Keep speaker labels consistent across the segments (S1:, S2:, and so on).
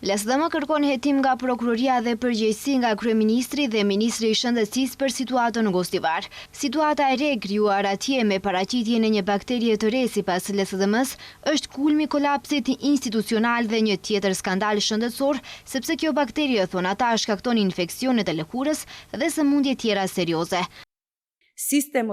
S1: LSDM kërkon hetim nga prokuroria dhe përgjegjësi nga kryeministri dhe ministri i shëndetësisë për situatën në Gostivar. Situata e re krijuar atje me paraqitjen e një bakterie të re sipas LSDM-s është kulmi i kolapsit institucional dhe një tjetër skandal shëndetësor, sepse kjo bakterie thon ata shkakton infeksionet e lëkurës dhe sëmundje tjera serioze.
S2: Sistemi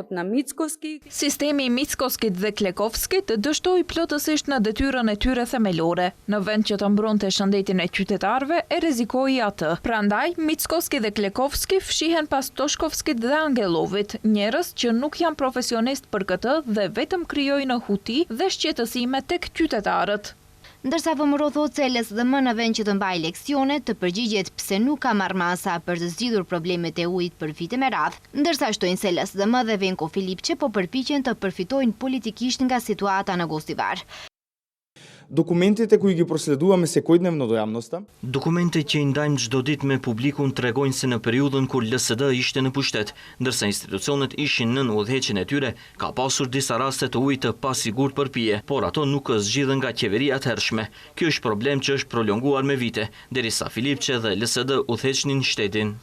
S2: i Mickoskit dhe Klekovskit dështoi plotësisht në detyrën e tyre themelore, në vend që të mbronte shëndetin e qytetarëve e rrezikoi atë. Prandaj, Mickoski dhe Klekovski fshihen pas Toshkovskit dhe Angelovit, njerëz që nuk janë profesionist për këtë dhe vetëm krijojnë huti dhe shqetësime tek qytetarët.
S1: Ndërsa VMRO thotë se LSDM në vend që të mbajë leksione të përgjigjet pse nuk ka marrë masa për të zgjidhur problemet e ujit për vite me radhë, ndërsa shtojnë se LSDM dhe Venko Filipçe po përpiqen të përfitojnë politikisht nga situata në Gostivar.
S3: Dokumentet e ku i prosleduam se kujtnem në dojamnosta?
S4: Dokumentet që i ndajmë çdo ditë me publikun tregojnë se në periudhën kur LSD ishte në pushtet, ndërsa institucionet ishin nën udhëheqjen e tyre, ka pasur disa raste të ujit të pasigurt për pije, por ato nuk zgjidhen nga qeveria e hershme. Ky është problem që është prolonguar me vite, derisa Filipçe dhe LSD udhëheqnin shtetin.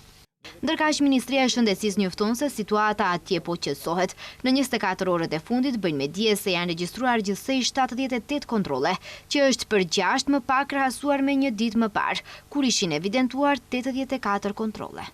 S1: Ndërkaq Ministria e Shëndetësisë njofton se situata atje po qetësohet. Në 24 orët e fundit bëjnë me dije se janë regjistruar gjithsej 78 kontrolle, që është për 6 më pak krahasuar me një ditë më parë, kur ishin evidentuar 84 kontrolle.